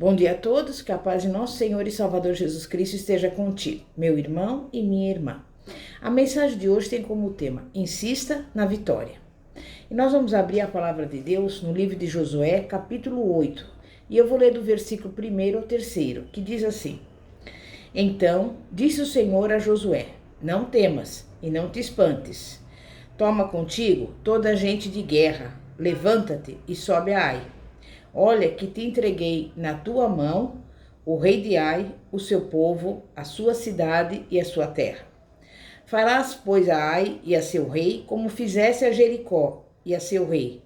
Bom dia a todos, que a paz de nosso Senhor e Salvador Jesus Cristo esteja contigo, meu irmão e minha irmã. A mensagem de hoje tem como tema: insista na vitória. E nós vamos abrir a palavra de Deus no livro de Josué, capítulo 8. E eu vou ler do versículo 1 ao 3, que diz assim: Então disse o Senhor a Josué: Não temas e não te espantes. Toma contigo toda a gente de guerra, levanta-te e sobe a Ai. Olha que te entreguei na tua mão o rei de Ai, o seu povo, a sua cidade e a sua terra. Farás, pois, a Ai e a seu rei como fizesse a Jericó e a seu rei,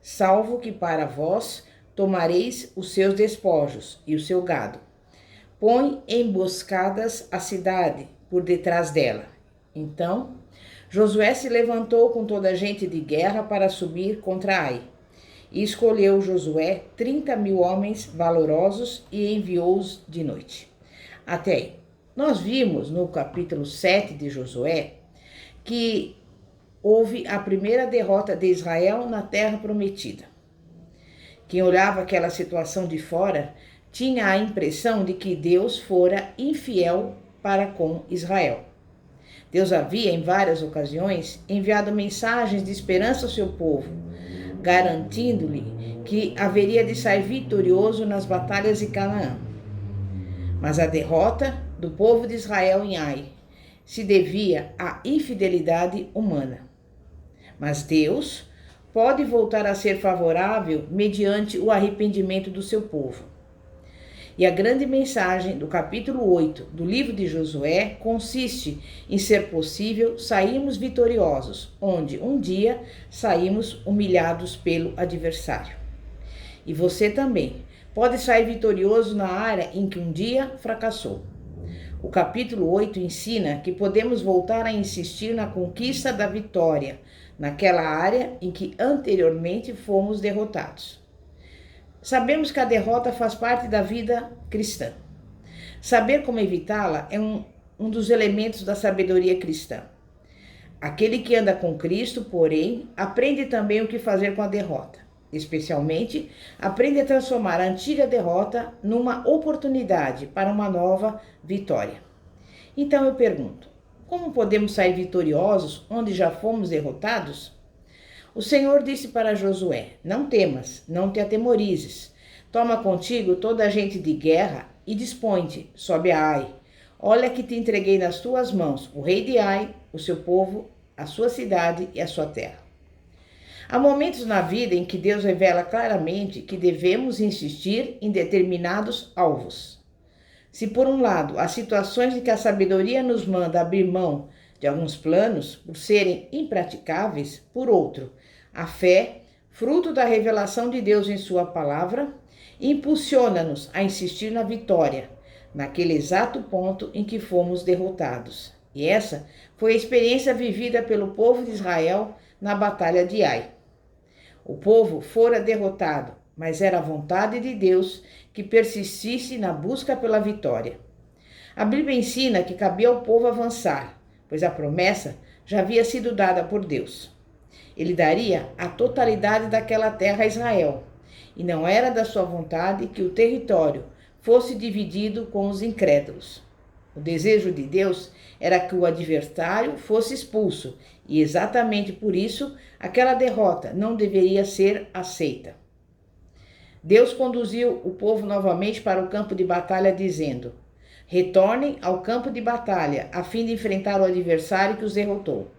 salvo que para vós tomareis os seus despojos e o seu gado. Põe emboscadas a cidade por detrás dela. Então Josué se levantou com toda a gente de guerra para subir contra Ai. E escolheu Josué 30.000 homens valorosos e enviou-os de noite. Até aí. Nós vimos no capítulo 7 de Josué que houve a primeira derrota de Israel na terra prometida. Quem olhava aquela situação de fora tinha a impressão de que Deus fora infiel para com Israel. Deus havia, em várias ocasiões, enviado mensagens de esperança ao seu povo, garantindo-lhe que haveria de sair vitorioso nas batalhas de Canaã. Mas a derrota do povo de Israel em Ai se devia à infidelidade humana. Mas Deus pode voltar a ser favorável mediante o arrependimento do seu povo. E a grande mensagem do capítulo 8 do livro de Josué consiste em ser possível sairmos vitoriosos, onde um dia saímos humilhados pelo adversário. E você também pode sair vitorioso na área em que um dia fracassou. O capítulo 8 ensina que podemos voltar a insistir na conquista da vitória, naquela área em que anteriormente fomos derrotados. Sabemos que a derrota faz parte da vida cristã. Saber como evitá-la é um dos elementos da sabedoria cristã. Aquele que anda com Cristo, porém, aprende também o que fazer com a derrota. Especialmente, aprende a transformar a antiga derrota numa oportunidade para uma nova vitória. Então eu pergunto: como podemos sair vitoriosos onde já fomos derrotados? O Senhor disse para Josué: Não temas, não te atemorizes. Toma contigo toda a gente de guerra e dispõe-te, sobe a Ai. Olha que te entreguei nas tuas mãos o rei de Ai, o seu povo, a sua cidade e a sua terra. Há momentos na vida em que Deus revela claramente que devemos insistir em determinados alvos. Se por um lado há situações em que a sabedoria nos manda abrir mão de alguns planos por serem impraticáveis, por outro, a fé, fruto da revelação de Deus em sua palavra, impulsiona-nos a insistir na vitória, naquele exato ponto em que fomos derrotados. E essa foi a experiência vivida pelo povo de Israel na batalha de Ai. O povo fora derrotado, mas era a vontade de Deus que persistisse na busca pela vitória. A Bíblia ensina que cabia ao povo avançar, pois a promessa já havia sido dada por Deus. Ele daria a totalidade daquela terra a Israel, e não era da sua vontade que o território fosse dividido com os incrédulos. O desejo de Deus era que o adversário fosse expulso, e exatamente por isso aquela derrota não deveria ser aceita. Deus conduziu o povo novamente para o campo de batalha, dizendo: Retornem ao campo de batalha, a fim de enfrentar o adversário que os derrotou.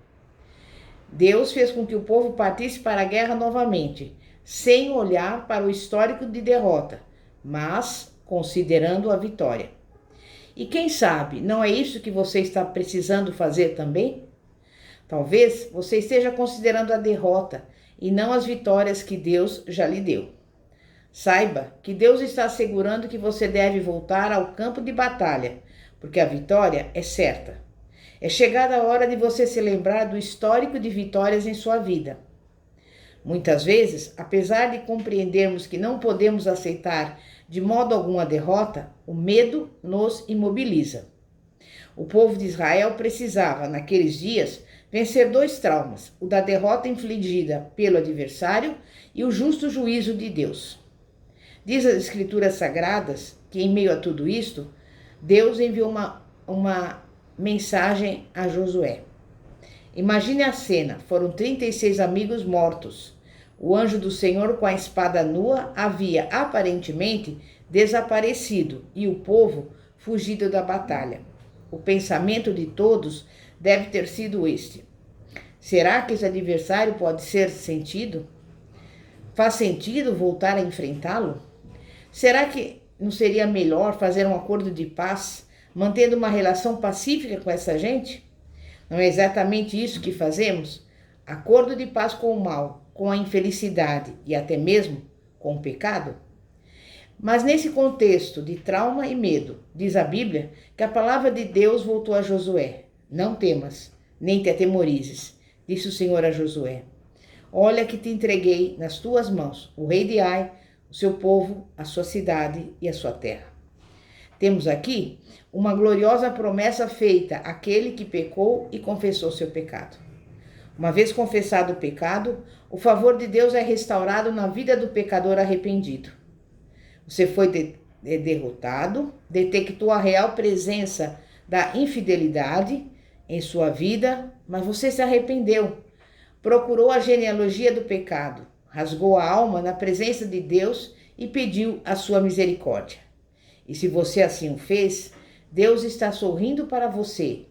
Deus fez com que o povo partisse para a guerra novamente, sem olhar para o histórico de derrota, mas considerando a vitória. E quem sabe, não é isso que você está precisando fazer também? Talvez você esteja considerando a derrota e não as vitórias que Deus já lhe deu. Saiba que Deus está assegurando que você deve voltar ao campo de batalha, porque a vitória é certa. É chegada a hora de você se lembrar do histórico de vitórias em sua vida. Muitas vezes, apesar de compreendermos que não podemos aceitar de modo algum a derrota, o medo nos imobiliza. O povo de Israel precisava, naqueles dias, vencer 2 traumas: o da derrota infligida pelo adversário e o justo juízo de Deus. Diz as Escrituras Sagradas que, em meio a tudo isto, Deus enviou uma mensagem a Josué. Imagine a cena: foram 36 amigos mortos. O anjo do Senhor, com a espada nua, havia aparentemente desaparecido e o povo fugido da batalha. O pensamento de todos deve ter sido este: será que esse adversário pode ser sentido? Faz sentido voltar a enfrentá-lo? Será que não seria melhor fazer um acordo de paz, mantendo uma relação pacífica com essa gente? Não é exatamente isso que fazemos? Acordo de paz com o mal, com a infelicidade e até mesmo com o pecado? Mas nesse contexto de trauma e medo, diz a Bíblia que a palavra de Deus voltou a Josué: não temas, nem te atemorizes, disse o Senhor a Josué. Olha que te entreguei nas tuas mãos o rei de Ai, o seu povo, a sua cidade e a sua terra. Temos aqui uma gloriosa promessa feita àquele que pecou e confessou seu pecado. Uma vez confessado o pecado, o favor de Deus é restaurado na vida do pecador arrependido. Você foi derrotado, detectou a real presença da infidelidade em sua vida, mas você se arrependeu. Procurou a genealogia do pecado, rasgou a alma na presença de Deus e pediu a sua misericórdia. E se você assim o fez, Deus está sorrindo para você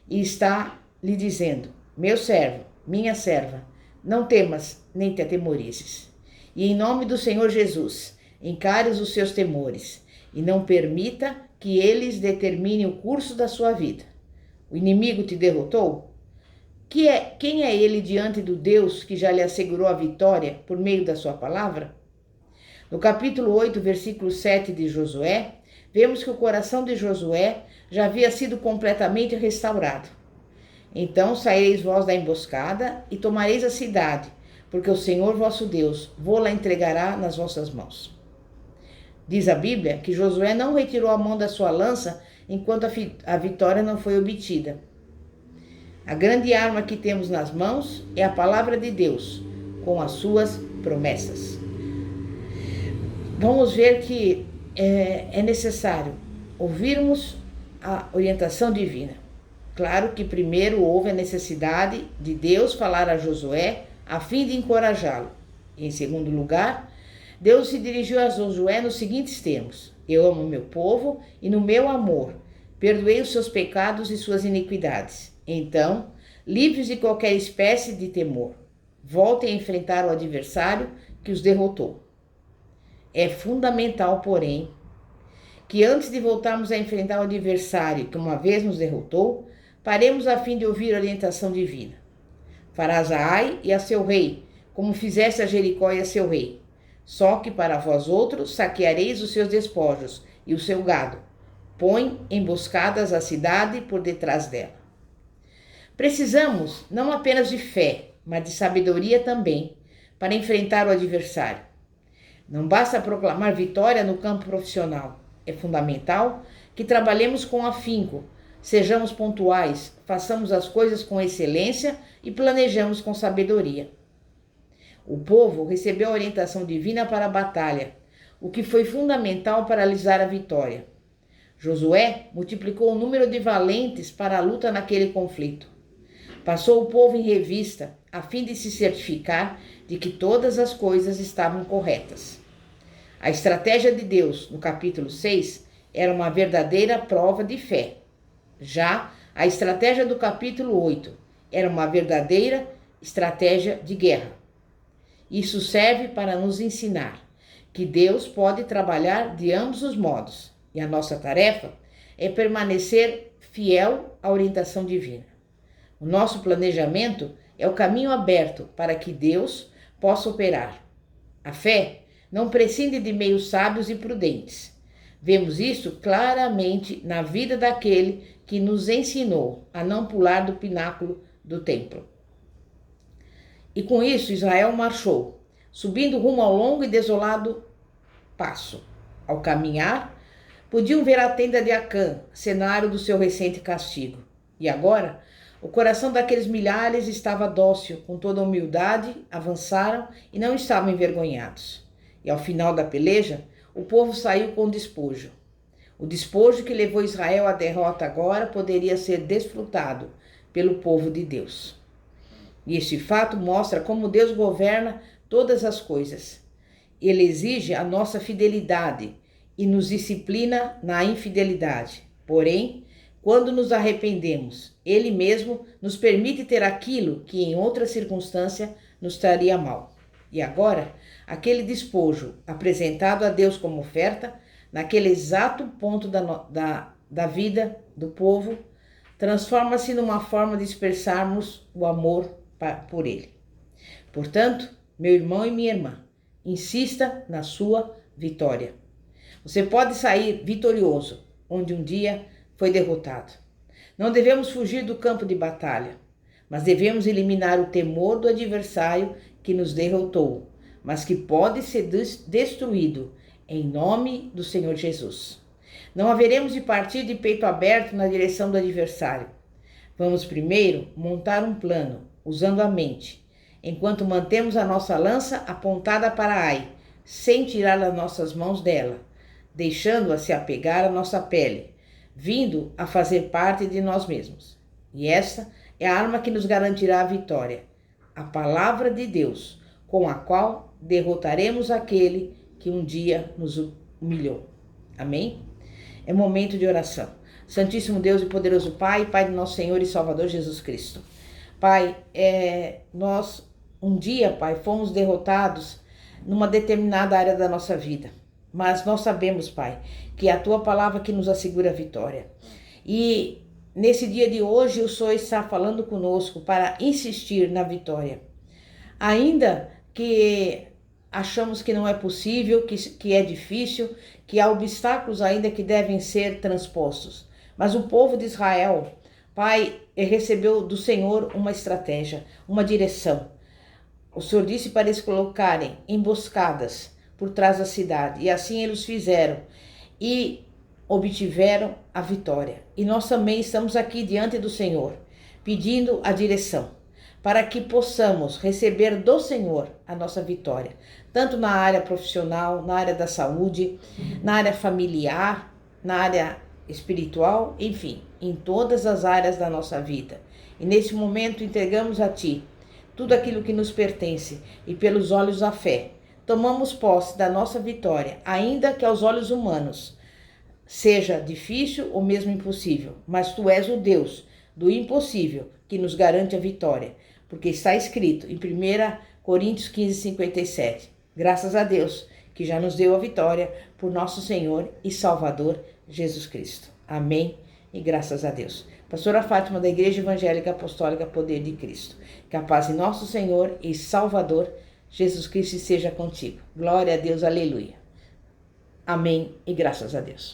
e está lhe dizendo: meu servo, minha serva, não temas nem te atemorizes. E em nome do Senhor Jesus, encare os seus temores e não permita que eles determinem o curso da sua vida. O inimigo te derrotou? Quem é ele diante do Deus que já lhe assegurou a vitória por meio da sua palavra? No capítulo 8, versículo 7 de Josué, vemos que o coração de Josué já havia sido completamente restaurado. Então saireis vós da emboscada e tomareis a cidade, porque o Senhor vosso Deus vou-la entregará nas vossas mãos. Diz a Bíblia que Josué não retirou a mão da sua lança enquanto a vitória não foi obtida. A grande arma que temos nas mãos é a palavra de Deus, com as suas promessas. Vamos ver que é necessário ouvirmos a orientação divina. Claro que primeiro houve a necessidade de Deus falar a Josué a fim de encorajá-lo. Em segundo lugar, Deus se dirigiu a Josué nos seguintes termos: eu amo meu povo e no meu amor perdoei os seus pecados e suas iniquidades. Então, livres de qualquer espécie de temor, voltem a enfrentar o adversário que os derrotou. É fundamental, porém, que antes de voltarmos a enfrentar o adversário que uma vez nos derrotou, paremos a fim de ouvir a orientação divina. Farás a Ai e a seu rei, como fizeste a Jericó e a seu rei. Só que para vós outros saqueareis os seus despojos e o seu gado. Põe emboscadas a cidade por detrás dela. Precisamos não apenas de fé, mas de sabedoria também, para enfrentar o adversário. Não basta proclamar vitória no campo profissional. É fundamental que trabalhemos com afinco, sejamos pontuais, façamos as coisas com excelência e planejamos com sabedoria. O povo recebeu a orientação divina para a batalha, o que foi fundamental para alisar a vitória. Josué multiplicou o número de valentes para a luta naquele conflito. Passou o povo em revista, a fim de se certificar de que todas as coisas estavam corretas. A estratégia de Deus, no capítulo 6, era uma verdadeira prova de fé. Já a estratégia do capítulo 8 era uma verdadeira estratégia de guerra. Isso serve para nos ensinar que Deus pode trabalhar de ambos os modos, e a nossa tarefa é permanecer fiel à orientação divina. O nosso planejamento é o caminho aberto para que Deus possa operar. A fé não prescinde de meios sábios e prudentes. Vemos isso claramente na vida daquele que nos ensinou a não pular do pináculo do templo. E com isso Israel marchou, subindo rumo ao longo e desolado passo. Ao caminhar, podiam ver a tenda de Acã, cenário do seu recente castigo. E agora, o coração daqueles milhares estava dócil, com toda a humildade, avançaram e não estavam envergonhados. E ao final da peleja, o povo saiu com despojo. O despojo que levou Israel à derrota agora poderia ser desfrutado pelo povo de Deus. E este fato mostra como Deus governa todas as coisas. Ele exige a nossa fidelidade e nos disciplina na infidelidade. Porém, quando nos arrependemos, Ele mesmo nos permite ter aquilo que em outra circunstância nos traria mal. E agora, aquele despojo apresentado a Deus como oferta, naquele exato ponto da vida do povo, transforma-se numa forma de expressarmos o amor por Ele. Portanto, meu irmão e minha irmã, insista na sua vitória. Você pode sair vitorioso onde um dia foi derrotado. Não devemos fugir do campo de batalha, mas devemos eliminar o temor do adversário que nos derrotou, mas que pode ser destruído em nome do Senhor Jesus. Não haveremos de partir de peito aberto na direção do adversário. Vamos primeiro montar um plano, usando a mente, enquanto mantemos a nossa lança apontada para Ai, sem tirar as nossas mãos dela, deixando-a se apegar à nossa pele, vindo a fazer parte de nós mesmos. E essa é a arma que nos garantirá a vitória, a palavra de Deus, com a qual derrotaremos aquele que um dia nos humilhou. Amém? É momento de oração. Santíssimo Deus e poderoso Pai, Pai do nosso Senhor e Salvador Jesus Cristo. Pai, nós um dia, Pai, fomos derrotados numa determinada área da nossa vida. Mas nós sabemos, Pai, que é a Tua palavra que nos assegura a vitória. E nesse dia de hoje, o Senhor está falando conosco para insistir na vitória. Ainda que achamos que não é possível, que é difícil, que há obstáculos ainda que devem ser transpostos. Mas o povo de Israel, Pai, recebeu do Senhor uma estratégia, uma direção. O Senhor disse para eles colocarem emboscadas por trás da cidade. E assim eles fizeram e obtiveram a vitória. E nós também estamos aqui diante do Senhor, pedindo a direção, para que possamos receber do Senhor a nossa vitória, tanto na área profissional, na área da saúde, na área familiar, na área espiritual, enfim, em todas as áreas da nossa vida. E nesse momento entregamos a Ti tudo aquilo que nos pertence e pelos olhos da fé tomamos posse da nossa vitória, ainda que aos olhos humanos seja difícil ou mesmo impossível, mas Tu és o Deus do impossível que nos garante a vitória, porque está escrito em 1 Coríntios 15:57. Graças a Deus que já nos deu a vitória por nosso Senhor e Salvador Jesus Cristo. Amém e graças a Deus. Pastora Fátima da Igreja Evangélica Apostólica Poder de Cristo. Que a paz de nosso Senhor e Salvador Jesus Cristo seja contigo. Glória a Deus, aleluia. Amém e graças a Deus.